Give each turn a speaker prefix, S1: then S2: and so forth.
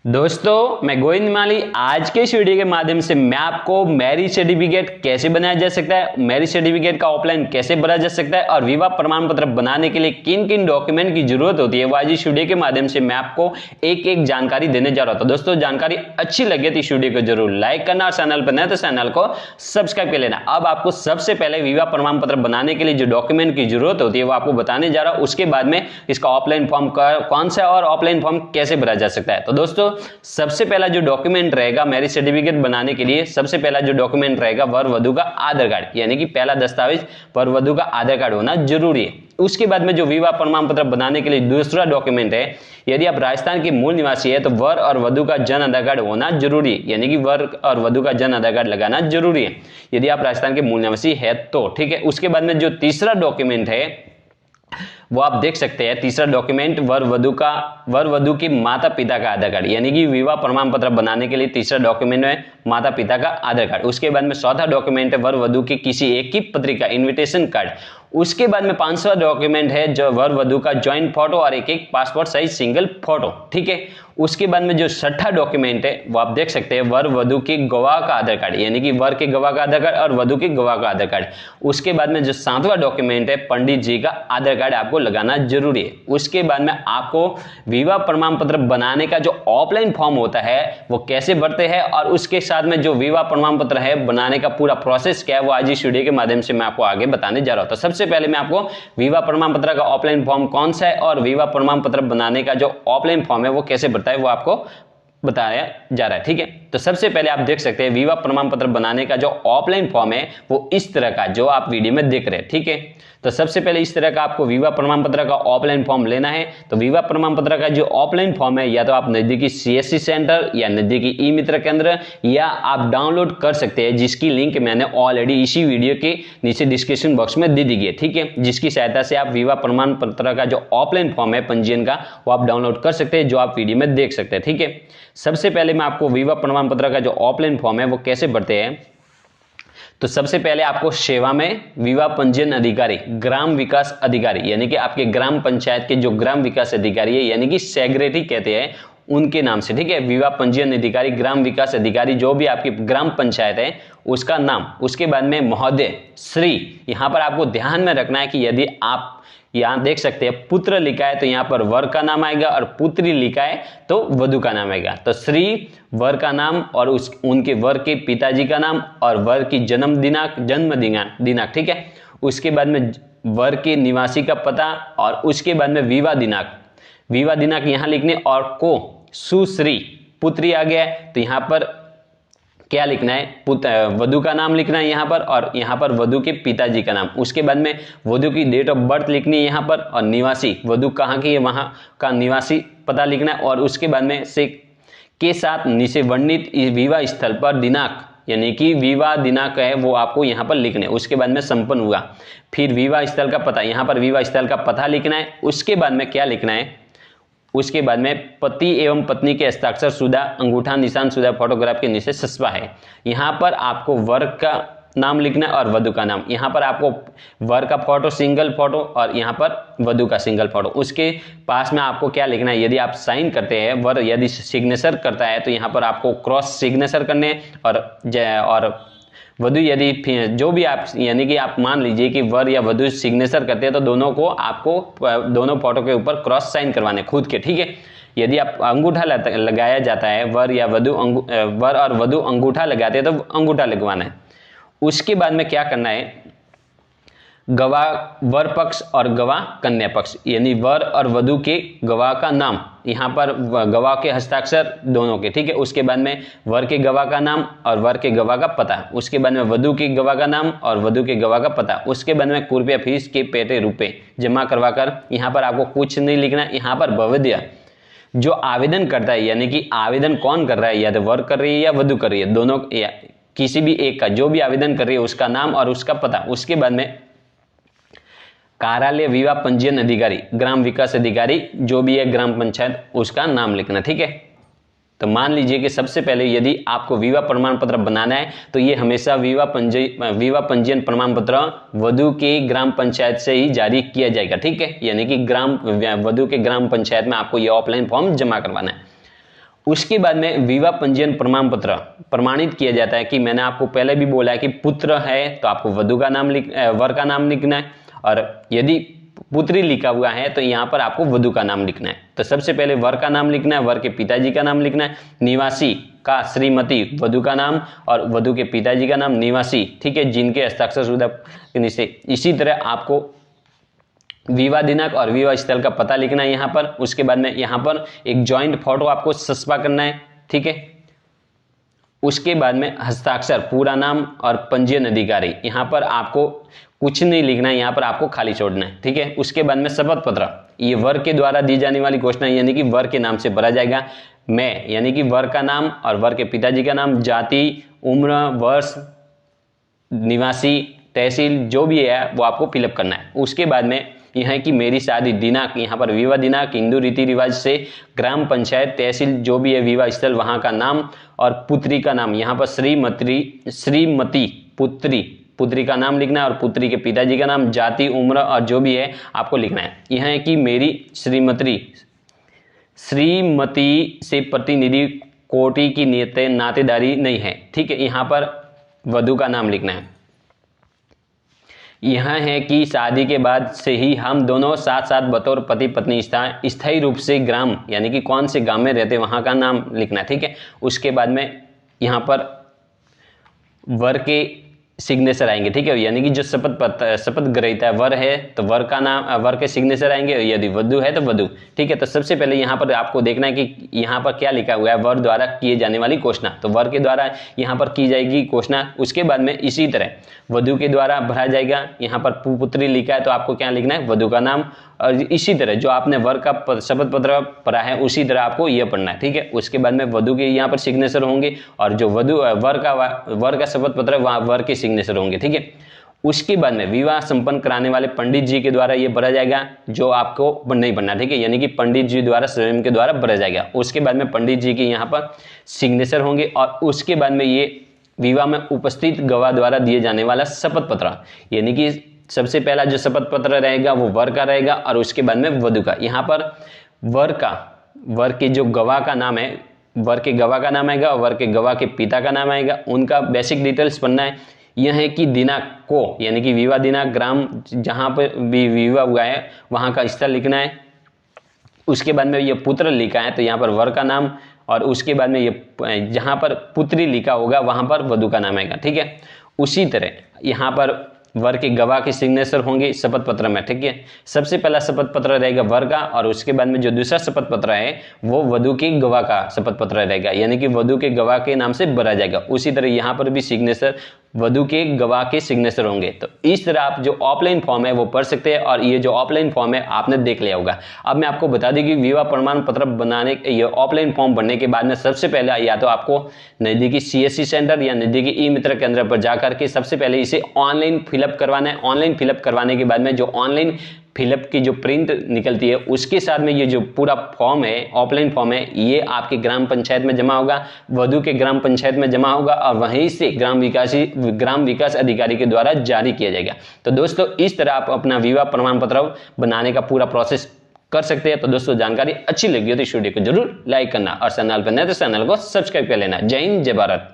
S1: दोस्तों मैं गोविंद माली आज के इस वीडियो के माध्यम से मैं आपको मैरिज सर्टिफिकेट कैसे बनाया जा सकता है, मैरिज सर्टिफिकेट का ऑफलाइन कैसे भरा जा सकता है और विवाह प्रमाण पत्र बनाने के लिए किन किन डॉक्यूमेंट की जरूरत होती है, वो आज इस वीडियो के माध्यम से मैं आपको एक एक जानकारी देने जा रहा था। दोस्तों जानकारी अच्छी लगे तो इस वीडियो को जरूर लाइक करना और चैनल पर नए तो चैनल को सब्सक्राइब कर लेना। अब आपको सबसे पहले विवाह प्रमाण पत्र बनाने के लिए जो डॉक्यूमेंट की जरूरत होती है वो आपको बताने जा रहा हूं। उसके बाद में इसका ऑफलाइन फॉर्म कौन सा और ऑफलाइन फॉर्म कैसे भरा जा सकता है। तो दोस्तों सबसे पहला जो डॉक्यूमेंट रहेगा मैरिज सर्टिफिकेट बनाने के लिए, सबसे पहला जो डॉक्यूमेंट रहेगा वर वधु का आधार कार्ड, यानी कि पहला दस्तावेज वर वधु का आधार कार्ड होना जरूरी है। उसके बाद में जो विवाह प्रमाण पत्र बनाने के लिए दूसरा डॉक्यूमेंट है, यदि आप राजस्थान के मूल निवासी है तो वर और वधु का जन आधार कार्ड होना जरूरी है, यानी कि वर और वधु का जन आधार कार्ड लगाना जरूरी है यदि आप राजस्थान के मूल निवासी है तो, ठीक है। उसके बाद में जो तीसरा डॉक्यूमेंट है वो आप देख सकते हैं, तीसरा डॉक्यूमेंट वर वधु की माता पिता का आधार कार्ड, यानी कि विवाह प्रमाण पत्र बनाने के लिए तीसरा डॉक्यूमेंट है माता पिता का आधार कार्ड। उसके बाद में चौथा डॉक्यूमेंट है वर वधु की किसी एक की पत्रिका इन्विटेशन कार्ड। उसके बाद में पांचवा डॉक्यूमेंट है जो वर वधु का ज्वाइंट फोटो और एक एक पासपोर्ट साइज सिंगल फोटो, ठीक है। उसके बाद में जो छठा डॉक्यूमेंट है वो आप देख सकते हैं वर वधु के गवाह का आधार कार्ड, यानी कि वर के गवाह का आधार कार्ड और वधु के गवाह का आधार कार्ड। उसके बाद में जो सातवां डॉक्यूमेंट है पंडित जी का आधार कार्ड आपको लगाना जरूरी है। उसके बाद में आपको विवाह प्रमाण पत्र बनाने का जो ऑफलाइन फॉर्म होता है वो कैसे भरते हैं और उसके साथ में जो विवाह प्रमाण पत्र है बनाने का पूरा प्रोसेस क्या है वो आज इस वीडियो के माध्यम से मैं आपको आगे बताने जा रहा हूं। तो सबसे पहले मैं आपको विवाह प्रमाण पत्र का ऑफलाइन फॉर्म कौन सा है और विवाह प्रमाण पत्र बनाने का जो ऑफलाइन फॉर्म है वो कैसे भरता है वो आपको बताया जा रहा है, ठीक है। तो सबसे पहले आप देख सकते हैं विवाह प्रमाण पत्र बनाने का जो ऑफलाइन फॉर्म है वो इस तरह का जो आप वीडियो में देख रहे हैं, ठीक है। तो सबसे पहले इस तरह का आपको विवाह प्रमाण पत्र का ऑफलाइन फॉर्म लेना है। तो विवाह प्रमाण पत्र का जो ऑफलाइन फॉर्म है या तो आप नजदीकी सीएससी सेंटर या नजदीकी ई मित्र केंद्र या आप डाउनलोड कर सकते हैं, जिसकी लिंक मैंने ऑलरेडी इसी वीडियो के नीचे डिस्क्रिप्शन बॉक्स में दे दी गई है, ठीक है। जिसकी सहायता से आप विवाह प्रमाण पत्र का जो ऑफलाइन फॉर्म है पंजीयन का वो आप डाउनलोड कर सकते हैं, जो आप वीडियो में देख सकते हैं, ठीक है। सबसे पहले मैं आपको विवाह प्रमाण पत्र का जो ऑफलाइन फॉर्म है वो कैसे भरते हैं। तो सबसे पहले आपको सेवा में विवाह पंजीयन अधिकारी, ग्राम विकास अधिकारी, यानी कि आपके ग्राम पंचायत के जो ग्राम विकास अधिकारी है यानी कि सेक्रेटरी कहते हैं उनके नाम से, ठीक है। विवाह पंजीयन अधिकारी, ग्राम विकास अधिकारी, जो भी आपकी ग्राम पंचायत है उसका नाम। उसके बाद में महोदय, श्री, यहां पर आपको ध्यान में रखना है कि यदि आप यहां देख सकते हैं पुत्र लिखा है तो यहां पर वर का नाम आएगा और पुत्री लिखा है तो वधु का नाम आएगा। तो श्री वर का नाम और उनके वर के पिताजी का नाम और वर की जन्म दिनांक, ठीक है। उसके बाद में वर के निवासी का पता और उसके बाद में विवाह दिनांक यहां लिखने और को सुश्री पुत्री आ गया है तो यहां पर क्या लिखना है, वधु का नाम लिखना है यहां पर और यहां पर वधु के पिताजी का नाम। उसके बाद में वधु की डेट ऑफ बर्थ लिखनी है यहां पर और निवासी वधु कहां की है वहां का निवासी पता लिखना है और उसके बाद में से के साथ नीचे वर्णित विवाह स्थल पर दिनांक, यानी कि विवाह दिनांक है वो आपको यहां पर लिखना है। उसके बाद में संपन्न हुआ, फिर विवाह स्थल का पता, यहां पर विवाह स्थल का पता लिखना है। उसके बाद में क्या लिखना है, उसके बाद में पति एवं पत्नी के हस्ताक्षर शुदा अंगूठा निशान शुदा फोटोग्राफ के नीचे सस्पा है। यहां पर आपको वर का नाम लिखना है और वधु का नाम। यहां पर आपको वर का फोटो सिंगल फोटो और यहां पर वधु का सिंगल फोटो। उसके पास में आपको क्या लिखना है, यदि आप साइन करते हैं, वर यदि सिग्नेचर करता है तो यहां पर आपको क्रॉस सिग्नेचर करने और वधु यदि जो भी आप, यानी कि आप मान लीजिए कि वर या वधु सिग्नेचर करते हैं तो दोनों को आपको दोनों फोटो के ऊपर क्रॉस साइन करवाने खुद के, ठीक है। यदि आप अंगूठा लगाया जाता है, वर और वधु अंगूठा लगाते हैं तो अंगूठा लगवाना है। उसके बाद में क्या करना है, गवाह वर पक्ष और गवाह कन्या पक्ष, यानी वर और वधु के गवाह का नाम, यहां पर गवाह के हस्ताक्षर दोनों के, ठीक है। उसके बाद में वर के गवाह का नाम और वर के गवाह का पता। उसके बाद में वधु के गवाह का नाम और वधु के गवाह का पता। उसके बाद में कृपया फीस के पेटे रुपए जमा करवाकर, यहां पर आपको कुछ नहीं लिखना। यहां पर भवद्या जो आवेदन करता है, यानी कि आवेदन कौन कर रहा है, या तो वर कर रही है या वधु कर रही है, दोनों या किसी भी एक का जो भी आवेदन कर रही है उसका नाम और उसका पता। उसके बाद में कार्यालय विवाह पंजीयन अधिकारी, ग्राम विकास अधिकारी जो भी है ग्राम पंचायत, उसका नाम लिखना, ठीक है। तो मान लीजिए कि सबसे पहले यदि आपको विवाह प्रमाण पत्र बनाना है तो ये हमेशा विवाह पंजीयन प्रमाण पत्र वधु के ग्राम पंचायत से ही जारी किया जाएगा, ठीक है। यानी कि वधु के ग्राम पंचायत में आपको ये ऑफलाइन फॉर्म जमा करवाना है। उसके बाद में विवाह पंजीयन प्रमाण पत्र प्रमाणित किया जाता है कि मैंने आपको पहले भी बोला है कि पुत्र है तो आपको वधु का नाम वर का नाम लिखना है, और यदि पुत्री लिखा हुआ है तो यहाँ पर आपको वधु का नाम लिखना है। तो सबसे पहले वर का नाम लिखना है, वर के पिताजी का नाम लिखना है, निवासी का श्रीमती वधु का नाम और वधु के पिताजी का नाम निवासी, ठीक है, जिनके हस्ताक्षर शुदा से। इसी तरह आपको विवाह दिनांक और विवाह स्थल का पता लिखना है यहाँ पर। उसके बाद में यहाँ पर एक जॉइंट फोटो आपको सस्पा करना है, ठीक है। उसके बाद में हस्ताक्षर, पूरा नाम और पंजीयन अधिकारी, यहाँ पर आपको कुछ नहीं लिखना है, यहाँ पर आपको खाली छोड़ना है, ठीक है। उसके बाद में शपथ पत्र, ये वर के द्वारा दी जाने वाली घोषणा यानी कि वर के नाम से भरा जाएगा। मैं यानी कि वर का नाम और वर के पिताजी का नाम, जाति, उम्र, वर्ष, निवासी, तहसील जो भी है वो आपको फिलअप करना है। उसके बाद में यह है कि मेरी शादी दिनांक, यहाँ पर विवाह दिनांक हिंदू रीति रिवाज से ग्राम पंचायत, तहसील जो भी है विवाह स्थल वहाँ का नाम और पुत्री का नाम, यहाँ पर श्रीमती पुत्री का नाम लिखना है और पुत्री के पिताजी का नाम, जाति, उम्र और जो भी है आपको लिखना है। यह है कि मेरी श्रीमती से प्रतिनिधि कोटि की नातेदारी नहीं है, ठीक है। यहाँ पर वधु का नाम लिखना है। यह है कि शादी के बाद से ही हम दोनों साथ साथ बतौर पति पत्नी स्थायी रूप से ग्राम यानी कि कौन से गांव में रहते वहां का नाम लिखना है, ठीक है। उसके बाद में यहाँ पर वर के सिग्नेचर आएंगे, ठीक है, यानी कि जो शपथ ग्रहीता है वर है तो वर का नाम, वर के सिग्नेचर आएंगे, यदि वधु है तो वधु, ठीक है। तो सबसे पहले यहाँ पर आपको देखना है कि यहाँ पर क्या लिखा हुआ है, वर द्वारा किए जाने वाली घोषणा, तो वर के द्वारा यहाँ पर की जाएगी घोषणा। उसके बाद में इसी तरह वधु के द्वारा भरा जाएगा, यहाँ पर पुत्री लिखा है तो आपको क्या लिखना है, वधु का नाम, और इसी तरह जो आपने वर का शपथ पत्र पढ़ा है उसी तरह आपको यह पढ़ना है, ठीक है। उसके बाद में वधु के यहाँ पर सिग्नेचर होंगे और जो वर का शपथ पत्र वहाँ वर के सिग्नेचर होंगे, ठीक है। उसके बाद में विवाह संपन्न कराने वाले पंडित जी के द्वारा ये भरा जाएगा, जो आपको नहीं भरना, ठीक है, यानी कि पंडित जी द्वारा स्वयं के द्वारा भरा जाएगा। उसके बाद में पंडित जी के यहाँ पर सिग्नेचर होंगे और उसके बाद में ये विवाह में उपस्थित गवाह द्वारा दिए जाने वाला शपथ पत्र, यानी कि सबसे पहला जो शपथ पत्र रहेगा वो वर का रहेगा और उसके बाद में वधु का। यहाँ पर वर के जो गवाह का नाम है, वर के गवाह का नाम आएगा और वर के गवाह के पिता का नाम आएगा, उनका बेसिक डिटेल्स पढ़ना है। यह है कि दिनांक को यानी कि विवाह दिनांक, ग्राम जहाँ पर भी विवाह हुआ है वहाँ का स्थल लिखना है। उसके बाद में ये पुत्र लिखा है तो यहाँ पर वर का नाम और उसके बाद में ये जहाँ पर पुत्री लिखा होगा वहाँ पर वधु का नाम आएगा, ठीक है। उसी तरह यहाँ पर वर के गवाह के सिग्नेचर होंगे शपथ पत्र में, ठीक है। सबसे पहला शपथ पत्र रहेगा वर का और उसके बाद में जो दूसरा शपथ पत्र है वो वधु के गवाह का शपथ पत्र रहेगा, यानी कि वधु के गवाह के नाम से भरा जाएगा। उसी तरह यहाँ पर भी सिग्नेचर वधु के गवाह के सिग्नेचर होंगे। तो इस तरह आप जो ऑफलाइन फॉर्म है वो पढ़ सकते हैं और ये जो ऑफलाइन फॉर्म है आपने देख लिया होगा। अब मैं आपको बता दूं कि विवाह प्रमाण पत्र बनाने ये ऑफलाइन फॉर्म भरने के बाद में सबसे पहले या तो आपको नजदीकी CSC सेंटर या नजदीकी ई-मित्र केंद्र पर जाकर के सबसे पहले इसे ऑनलाइन फिलअप करवाना है। ऑनलाइन फिलअप करवाने के बाद में जो ऑनलाइन फिलअप की जो प्रिंट निकलती है उसके साथ में ये जो पूरा फॉर्म है, ऑफलाइन फॉर्म है, ये आपके ग्राम पंचायत में जमा होगा, वधु के ग्राम पंचायत में जमा होगा और वहीं से ग्राम विकास अधिकारी के द्वारा जारी किया जाएगा। तो दोस्तों इस तरह आप अपना विवाह प्रमाण पत्र बनाने का पूरा प्रोसेस कर सकते हैं। तो दोस्तों जानकारी अच्छी लगी हो तो इस वीडियो को जरूर लाइक करना और चैनल पर नए तो चैनल को सब्सक्राइब कर लेना। जय हिंद, जय भारत।